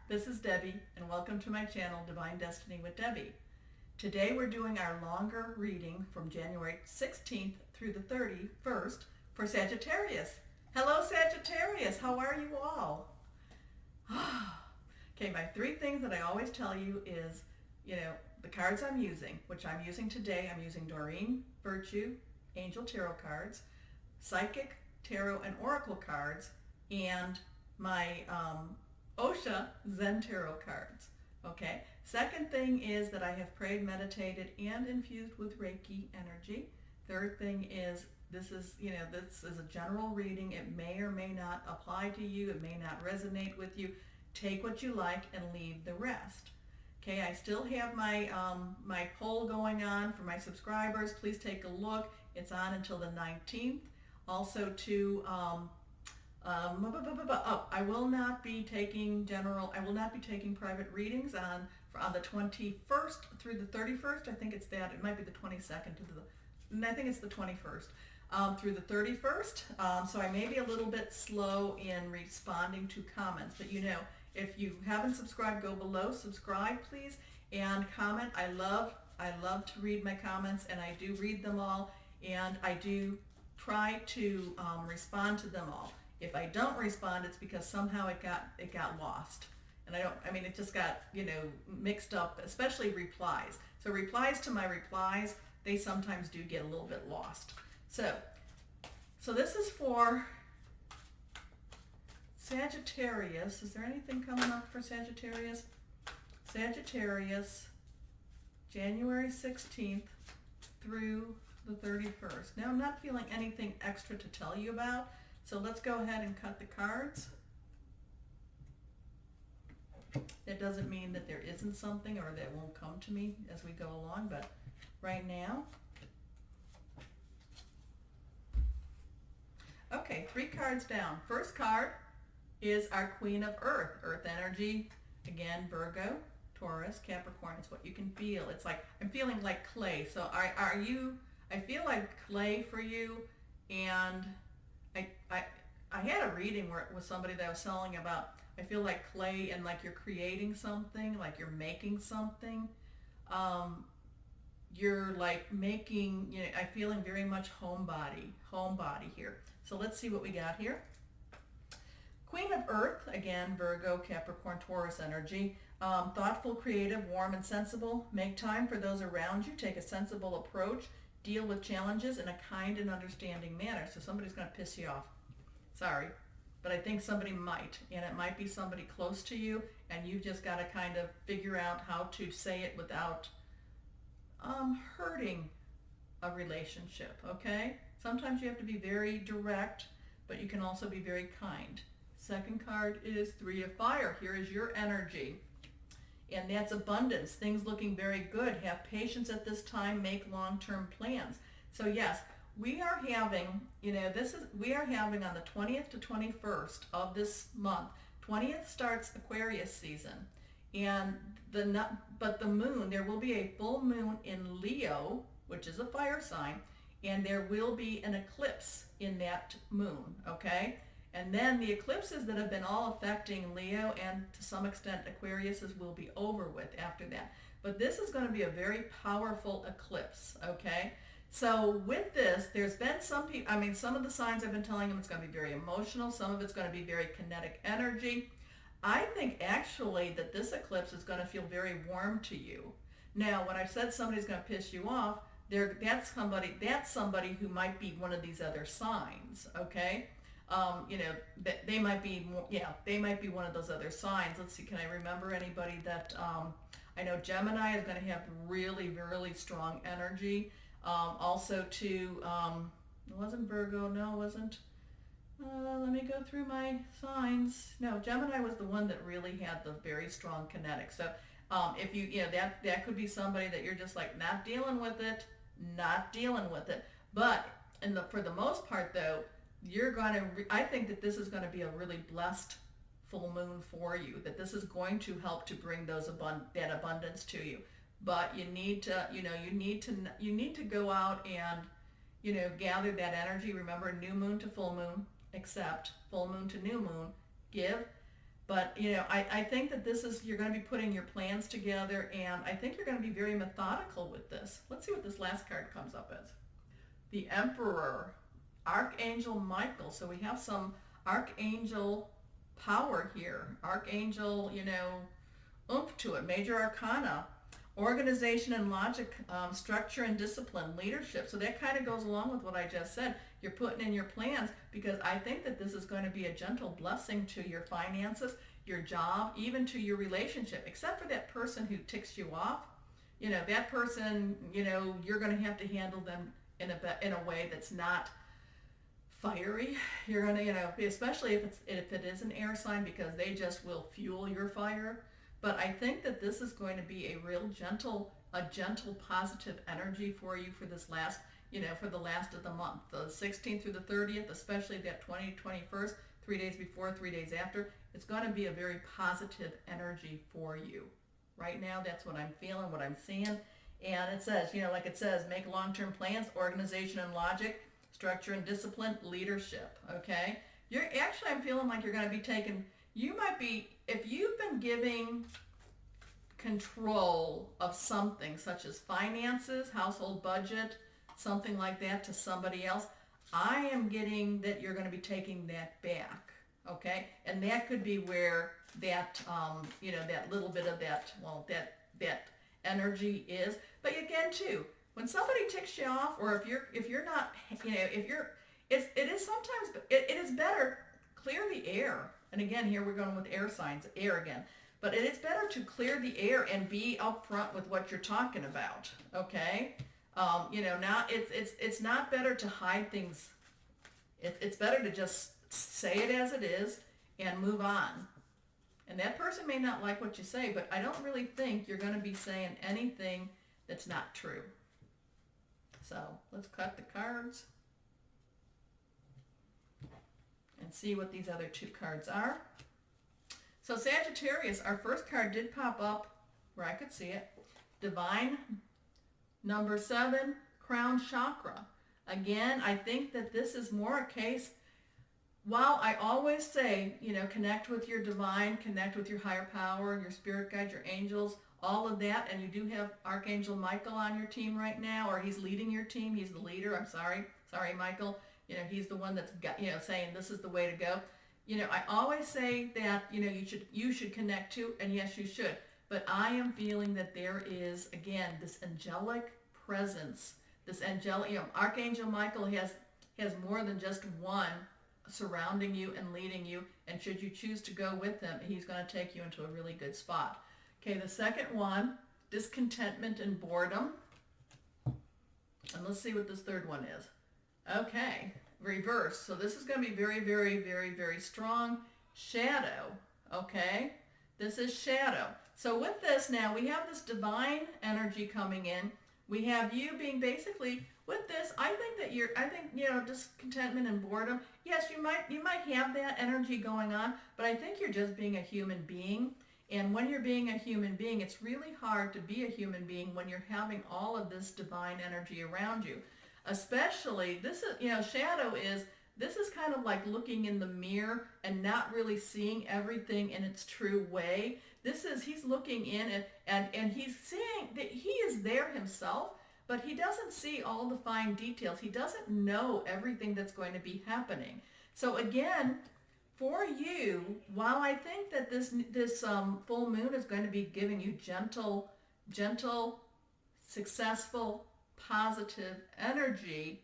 this is Debbie and welcome to my channel Divine Destiny with Debbie. Today we're doing our longer reading from January 16th through the 31st for Sagittarius. Hello Sagittarius, how are you all? Okay, my three things that I always tell you is, the cards I'm using, which I'm using today. I'm using Doreen Virtue Angel Tarot cards, Psychic Tarot and Oracle cards, and my Osha Zen Tarot cards. Okay. Second thing is that I have prayed, meditated, and infused with Reiki energy. Third thing is this is a general reading. It may or may not apply to you. It may not resonate with you. Take what you like and leave the rest. Okay, I still have my my poll going on for my subscribers. Please take a look. It's on until the 19th. Also to I will not be taking private readings on the 21st through the 31st. I think it's that. It might be the 22nd I think it's the 21st through the 31st. So I may be a little bit slow in responding to comments, but if you haven't subscribed, go below, subscribe please, and comment. I love to read my comments, and I do read them all, and I do try to respond to them all. If I don't respond, it's because somehow it got lost, and it just got mixed up, especially replies. So replies to my replies, they sometimes do get a little bit lost. So this is for Sagittarius. Is there anything coming up for Sagittarius? Sagittarius, January 16th through the 31st. Now I'm not feeling anything extra to tell you about, so let's go ahead and cut the cards. That doesn't mean that there isn't something or that won't come to me as we go along, but right now. Okay, 3 cards down. First card is our Queen of Earth. Earth energy, again, Virgo, Taurus, Capricorn. It's what you can feel. It's like, I'm feeling like clay. So are you, I feel like clay for you, and I had a reading where it was somebody that was telling about, I feel like clay and like you're creating something, like you're making something. You're like making, I'm feeling very much homebody here. So let's see what we got here. Queen of Earth, again, Virgo, Capricorn, Taurus energy. Thoughtful, creative, warm, and sensible. Make time for those around you. Take a sensible approach. Deal with challenges in a kind and understanding manner. So somebody's going to piss you off. Sorry, but I think somebody might, and it might be somebody close to you, and you've just got to kind of figure out how to say it without hurting a relationship, okay? Sometimes you have to be very direct, but you can also be very kind. Second card is 3 of Fire. Here is your energy, and that's abundance. Things looking very good. Have patience at this time. Make long-term plans. So yes, we are having, we are having on the 20th to 21st of this month. 20th starts Aquarius season, and but the moon, there will be a full moon in Leo, which is a fire sign, and there will be an eclipse in that moon, okay? And then the eclipses that have been all affecting Leo and to some extent Aquariuses will be over with after that. But this is going to be a very powerful eclipse, okay? So with this, there's been some people, some of the signs I've been telling them it's going to be very emotional. Some of it's going to be very kinetic energy. I think actually that this eclipse is going to feel very warm to you. Now, when I said somebody's going to piss you off, that's somebody who might be one of these other signs, okay? They might be they might be one of those other signs. Let's see, can I remember anybody that, I know Gemini is going to have really, really strong energy. Also too, it wasn't Virgo, no, it wasn't. Let me go through my signs. No, Gemini was the one that really had the very strong kinetic. So if you, that could be somebody that you're just like not dealing with it. But for the most part though, you're going to, I think that this is going to be a really blessed full moon for you, that this is going to help to bring that abundance to you. But you need to, you need to go out and, gather that energy. Remember, new moon to full moon, accept, full moon to new moon, give, But, you know, I think that this is, you're going to be putting your plans together, and I think you're going to be very methodical with this. Let's see what this last card comes up as. The Emperor, Archangel Michael. So we have some Archangel power here. Archangel, you know, oomph to it. Major Arcana. Organization and logic, structure and discipline, leadership. So that kind of goes along with what I just said. You're putting in your plans, because I think that this is going to be a gentle blessing to your finances, your job, even to your relationship, except for that person who ticks you off. You know, that person, you know, you're going to have to handle them in a way that's not fiery. You're going to, you know, especially if it is an air sign, because they just will fuel your fire. But I think that this is going to be a real gentle positive energy for you for this last, you know, for the last of the month, the 16th through the 30th, especially that 20th, 21st, 3 days before, 3 days after. It's going to be a very positive energy for you. Right now, that's what I'm feeling, what I'm seeing. And it says, you know, like it says, make long-term plans, organization and logic, structure and discipline, leadership, okay? I'm feeling like you're going to be taking, you might be, if you've been giving control of something such as finances, household budget, something like that to somebody else, I am getting that you're going to be taking that back, okay? And that could be where that, you know, that little bit of that, well, that energy is. But again, too, when somebody ticks you off, or if you're not, you know, it is sometimes, it is better, clear the air. And again, here we're going with air signs, air again. But it is better to clear the air and be upfront with what you're talking about, okay? You know, now it's not better to hide things. It's better to just say it as it is and move on. And that person may not like what you say, but I don't really think you're going to be saying anything that's not true. So let's cut the cards and see what these other two cards are. So Sagittarius, our first card did pop up where I could see it. Divine number 7, crown chakra. Again, I think that this is more a case, while I always say, you know, connect with your divine, connect with your higher power, your spirit guide, your angels, all of that. And you do have Archangel Michael on your team right now, or he's leading your team. He's the leader. I'm sorry, Michael. You know, he's the one that's got, you know, saying this is the way to go. You know, I always say that, you know, you should connect to, and yes, you should. But I am feeling that there is, again, this angelic presence, this angelic, you know, Archangel Michael has more than just one surrounding you and leading you. And should you choose to go with him, he's going to take you into a really good spot. Okay, the second one, discontentment and boredom. And let's see what this third one is. Okay, reverse. So this is going to be very, very, very, very strong. Shadow, okay? This is shadow. So with this now, we have this divine energy coming in. We have you being basically, with this, I think, you know, discontentment and boredom. Yes, you might have that energy going on, but I think you're just being a human being. And when you're being a human being, it's really hard to be a human being when you're having all of this divine energy around you. Especially, this is, you know, shadow is, this is kind of like looking in the mirror and not really seeing everything in its true way. This is, he's looking in and he's seeing that he is there himself, but he doesn't see all the fine details. He doesn't know everything that's going to be happening. So again, for you, while I think that this full moon is going to be giving you gentle, successful, positive energy,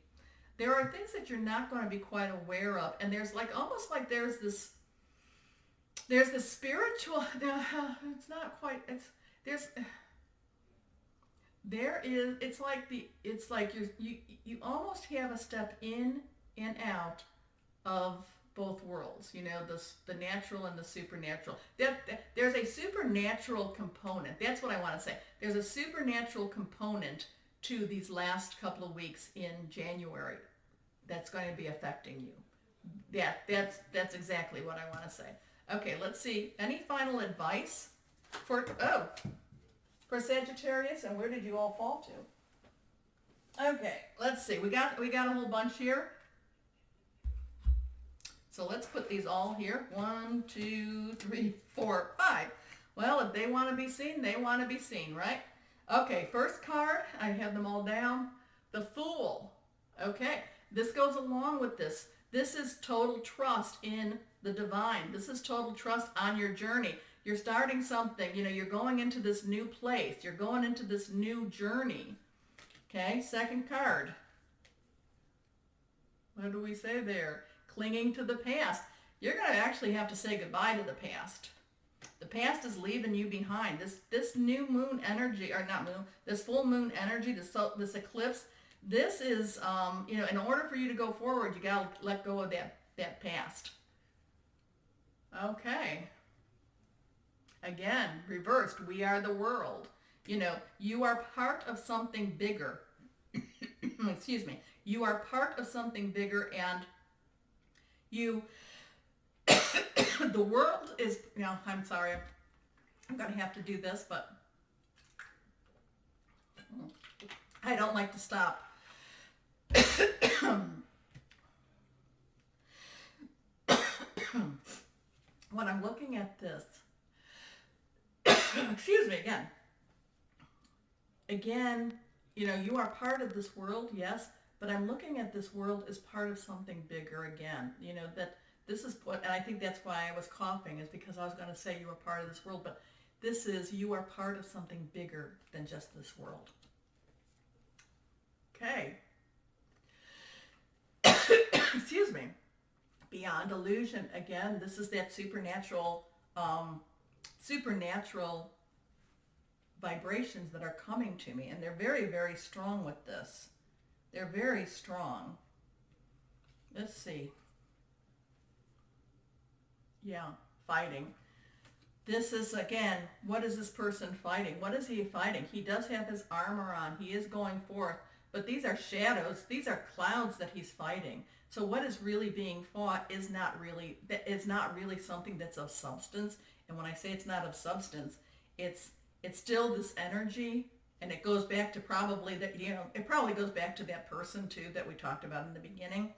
there are things that you're not going to be quite aware of. And there's like, almost like there's this spiritual, it's not quite, it's like you almost have a step in and out of both worlds, you know, the natural and the supernatural. There's a supernatural component. That's what I want to say. There's a supernatural component to these last couple of weeks in January that's going to be affecting you. That's exactly what I want to say. Okay, let's see. Any final advice for Sagittarius, and where did you all fall to? Okay, let's see. We got a whole bunch here. So let's put these all here. 1, 2, 3, 4, 5. Well, if they want to be seen, they want to be seen, right? Okay, first card, I have them all down. The Fool. Okay, this goes along with this. This is total trust in the divine. This is total trust on your journey. You're starting something, you're going into this new place. You're going into this new journey. Okay, second card. What do we say there? Clinging to the past. You're going to actually have to say goodbye to the past. The past is leaving you behind. This new moon energy, or not moon, this full moon energy, this eclipse, this is, in order for you to go forward, you got to let go of that past. Okay. Again, reversed. We are the world. You are part of something bigger. Excuse me. You are part of something bigger, and the world is, I'm sorry, I'm going to have to do this, but I don't like to stop. When I'm looking at this, excuse me, again, you are part of this world, yes, but I'm looking at this world as part of something bigger again, that this is what, and I think that's why I was coughing, is because I was going to say you are part of this world, but this is, you are part of something bigger than just this world. Okay. Excuse me. Beyond illusion. Again, this is that supernatural vibrations that are coming to me, and they're very, very strong with this. They're very strong. Let's see. Yeah, fighting. This is, again, what is this person fighting? What is he fighting? He does have his armor on. He is going forth. But these are shadows. These are clouds that he's fighting. So what is really being fought is not really something that's of substance. And when I say it's not of substance, it's still this energy, and it goes back to probably that, it probably goes back to that person too that we talked about in the beginning.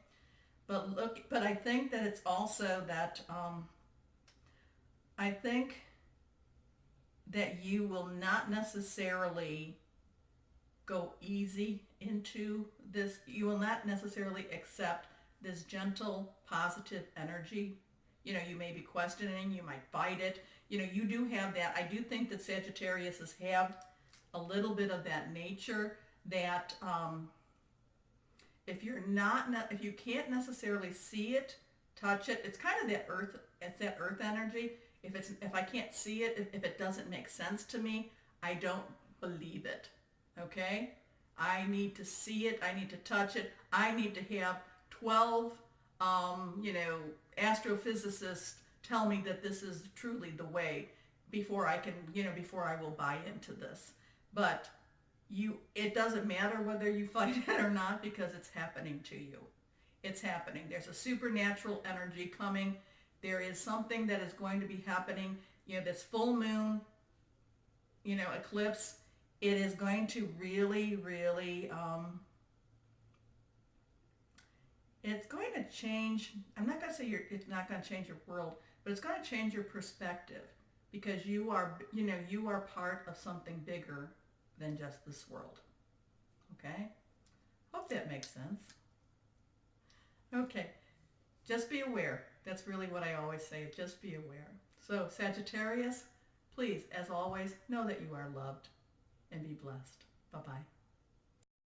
But I think that it's also that I think that you will not necessarily go easy into this. You will not necessarily accept this gentle, positive energy. You may be questioning, you might fight it. You do have that. I do think that Sagittariuses have a little bit of that nature that if you can't necessarily see it, touch it, it's kind of that earth, it's that earth energy. If I can't see it, if it doesn't make sense to me, I don't believe it. Okay? I need to see it, I need to touch it, I need to have 12 astrophysicists tell me that this is truly the way before I can, before I will buy into this. But it doesn't matter whether you fight it or not, because it's happening to you. It's happening. There's a supernatural energy coming. There is something that is going to be happening. This full moon, eclipse, it is going to really, really, it's going to change. I'm not going to say it's not going to change your world, but it's going to change your perspective, because you are part of something bigger than just this world. Okay? Hope that makes sense. Okay. Just be aware. That's really what I always say. Just be aware. So, Sagittarius, please, as always, know that you are loved, and be blessed. Bye-bye.